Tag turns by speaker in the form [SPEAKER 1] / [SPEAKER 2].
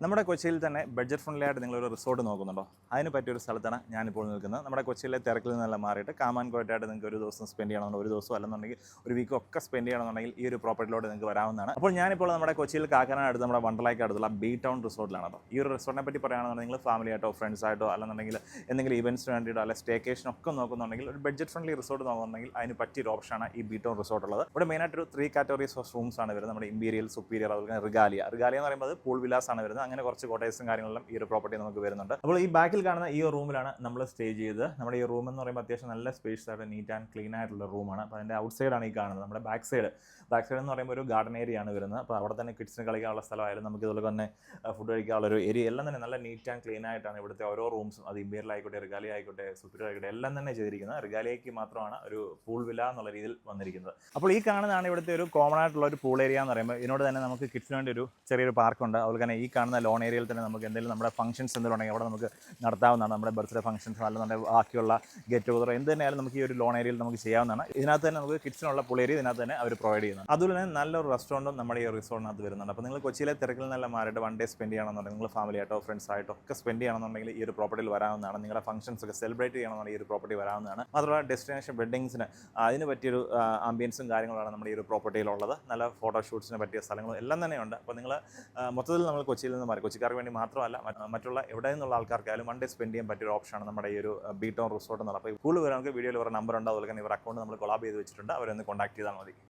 [SPEAKER 1] നമ്മുടെ കൊച്ചിയിൽ തന്നെ ബഡ്ജറ്റ് ഫ്രണ്ട്ലി ആയിട്ട് നിങ്ങളൊരു റിസോർട്ട് നോക്കുന്നുണ്ടോ? അതിന് പറ്റിയൊരു സ്ഥലത്താണ് ഞാനിപ്പോൾ നിൽക്കുന്നത്. നമ്മുടെ കൊച്ചിയിലെ തിരക്കിൽ നിന്നെല്ലാം മാറിയിട്ട് കാമാൻകോട്ടായിട്ട് നിങ്ങൾക്ക് ഒരു ദിവസം സ്പെൻഡ് ചെയ്യണമെന്നുണ്ട്, ഒരു ദിവസം അല്ലെന്നുണ്ടെങ്കിൽ ഒരു വീക്ക് ഒക്കെ സ്പെൻഡ് ചെയ്യണമെന്നുണ്ടെങ്കിൽ ഈ ഒരു പ്രോപ്പർട്ടിയിലോട്ട് നിങ്ങൾക്ക് വരാവുന്നതാണ്. അപ്പോൾ ഞാനിപ്പോൾ നമ്മുടെ കൊച്ചിയിൽ കാക്കനാട് അടുത്ത് നമ്മുടെ വണ്ടർലയ്ക്ക് അടുത്തുള്ള ബി ടൗൺ റിസോർട്ടിലാണ്. അപ്പോൾ ഈ ഒരു റിസോർട്ടിനെ പറ്റി പറയുകയാണെന്നുണ്ടെങ്കിൽ നിങ്ങൾ ഫാമിലി ആയിട്ടോ ഫ്രണ്ട്സ് ആയിട്ടോ അല്ലെന്നുണ്ടെങ്കിൽ എന്തെങ്കിലും ഇവൻറ്റ്സിന് വേണ്ടിയിട്ടോ അല്ലെങ്കിൽ സ്റ്റേക്കേഷൻ ഒക്കെ നോക്കുന്നുണ്ടെങ്കിൽ ഒരു ബഡ്ജറ്റ് ഫ്രണ്ട്ലി റിസോർട്ട് നോക്കുന്നുണ്ടെങ്കിൽ അതിന് പറ്റിയൊരു ഓപ്ഷനാണ് ഈ ബി ടൗൺ റിസോർട്ട് ഉള്ളത്. ഇവിടെ മെയിനായിട്ടൊരു 3 കാറ്റഗറീസ് ഓഫ് റൂംസ് ആണ് വരുന്നത്. നമ്മുടെ ഇമ്പീരിയൽ, സുപ്പീരിയർ, അതുപോലെ റിഗാലിയ എന്ന് പറയുമ്പോൾ പൂൾ വിലാസ് ആണ് വരുന്നത്. അങ്ങനെ കുറച്ച് കോട്ടേഴ്സും കാര്യങ്ങളെല്ലാം ഈ ഒരു പ്രോപ്പർട്ടി നമുക്ക് വരുന്നുണ്ട്. അപ്പോൾ ഈ ബാക്കിൽ കാണുന്ന ഈ റൂമിലാണ് നമ്മൾ സ്റ്റേ ചെയ്തത്. നമ്മുടെ ഈ റൂം എന്ന് പറയുമ്പോൾ അത്യാവശ്യം നല്ല സ്പേസ് ആയിട്ട് നീറ്റ് ആൻഡ് ക്ലീൻ ആയിട്ടുള്ള റൂമാണ്. അപ്പോൾ അതിൻ്റെ ഔട്ട് സൈഡാണ് ഈ കാണുന്നത്. നമ്മുടെ ബാക്ക് സൈഡ് എന്ന് പറയുമ്പോൾ ഒരു ഗാർഡൻ ഏരിയ ആണ് വരുന്നത്. അപ്പോൾ അവിടെ തന്നെ കിഡ്സിന് കളിക്കാനുള്ള സ്ഥലമായാലും നമുക്ക് ഇതുപോലെ തന്നെ ഫുഡ് കഴിക്കാനുള്ള ഒരു ഏരിയ എല്ലാം തന്നെ നല്ല നീറ്റ് ആൻഡ് ക്ലീൻ ആയിട്ടാണ് ഇവിടുത്തെ ഓരോ റൂംസും, അത് ഇമ്പീരിയൽ ആയിക്കോട്ടെ, റിഗാലിയ ആയിക്കോട്ടെ, സുപ്പീരിയർ ആയിക്കോട്ടെ, എല്ലാം തന്നെ ചെയ്തിരിക്കുന്നത്. റിഗാലിയയ്ക്ക് മാത്രമാണ് ഒരു പൂൾ വില എന്നുള്ള രീതിയിൽ വന്നിരിക്കുന്നത്. അപ്പോൾ ഈ കാണുന്നതാണ് ഇവിടുത്തെ ഒരു കോമൺ ആയിട്ടുള്ള ഒരു പൂൾ ഏരിയ എന്ന് പറയുമ്പോൾ. ഇതിനോട് തന്നെ നമുക്ക് കിഡ്സിന് വേണ്ടി ഒരു ചെറിയൊരു പാർക്കുണ്ട്. അതുപോലെ തന്നെ ഈ കാണുന്ന ലോൺ ഏരിയയിൽ തന്നെ നമുക്ക് എന്തെങ്കിലും നമ്മുടെ ഫംഗ്ഷൻസ് എന്തെങ്കിലും ഉണ്ടെങ്കിൽ അവിടെ നമുക്ക് നടത്താവുന്നതാണ്. നമ്മുടെ ബർത്ത്ഡേ ഫംഗ്ഷൻസ് അല്ലെന്നുണ്ടെങ്കിൽ ബാക്കിയുള്ള ഗെറ്റ് ടുഗദർ എന്ത് തന്നെയായാലും നമുക്ക് ഈ ഒരു ലോൺ ഏരിയയിൽ നമുക്ക് ചെയ്യാവുന്നതാണ്. ഇതിനകത്ത് തന്നെ നമുക്ക് കിഡ്സിനുള്ള പൂൾ ഏരിയ ഇതിനകത്ത് തന്നെ അവർ പ്രൊവൈഡ് ചെയ്യുന്നുണ്ട്. അതുപോലെ തന്നെ നല്ലൊരു റെസ്റ്റോറൻറ്റും നമ്മുടെ ഈ റിസോർട്ടിനകത്ത് വരുന്നുണ്ട്. അപ്പോൾ നിങ്ങൾ കൊച്ചിയിലെ തിരക്കിൽ നിന്നെല്ലാം മാറിയിട്ട് വൺ ഡേ സ്പെൻഡ് ചെയ്യണമെന്നുണ്ടെങ്കിൽ നിങ്ങൾ ഫാമിലി ആയിട്ടോ ഫ്രണ്ട്സ് ആയിട്ടോ ഒക്കെ സ്പെൻഡ് ചെയ്യണമെന്നുണ്ടെങ്കിൽ ഈ ഒരു പ്രോപ്പർട്ടിയിൽ വരാവുന്നതാണ്. നിങ്ങളുടെ ഫംഗ്ഷൻസ് ഒക്കെ സെലിബ്രേറ്റ് ചെയ്യണമെന്നുണ്ടെങ്കിൽ ഈ ഒരു പ്രോപ്പർട്ടി വരാവുന്നതാണ്. മാത്രമല്ല ഡെസ്റ്റിനേഷൻ വെഡ്ഡിങ്സിന് അതിന് പറ്റിയൊരു ആംബിയൻസും കാര്യങ്ങളാണ് നമ്മുടെ ഈ ഒരു പ്രോപ്പർട്ടിയിലുള്ളത്. നല്ല ഫോട്ടോഷൂട്ട്സിന് പറ്റിയ സ്ഥലങ്ങളും എല്ലാം തന്നെയുണ്ട്. അപ്പോൾ നിങ്ങൾ മൊത്തത്തിൽ നമ്മൾ കൊച്ചിയിൽ നിന്ന് മാറി, കൊച്ചിക്കാർക്ക് വേണ്ടി മാത്രമല്ല മറ്റുള്ള എവിടെ നിന്നുള്ള ആൾക്കാർക്കായാലും വൺ ഡേ സ്പെൻഡ് ചെയ്യാൻ പറ്റിയൊരു ഓപ്ഷനാണ് നമ്മുടെ ഈ ഒരു ബി ടൗൺ റിസോർട്ട് എന്നുള്ളത്. അപ്പോൾ കൂടുതൽ നമുക്ക് വീഡിയോയിൽ ഇവരുടെ നമ്പർ ഉണ്ട്, അതുപോലെ തന്നെ ഇവർ അക്കൗണ്ട് നമ്മൾ കൊളാബ് ചെയ്ത് വെച്ചിട്ടുണ്ട്. അവരൊന്ന് കോൺടാക്ട് ചെയ്താൽ മതി.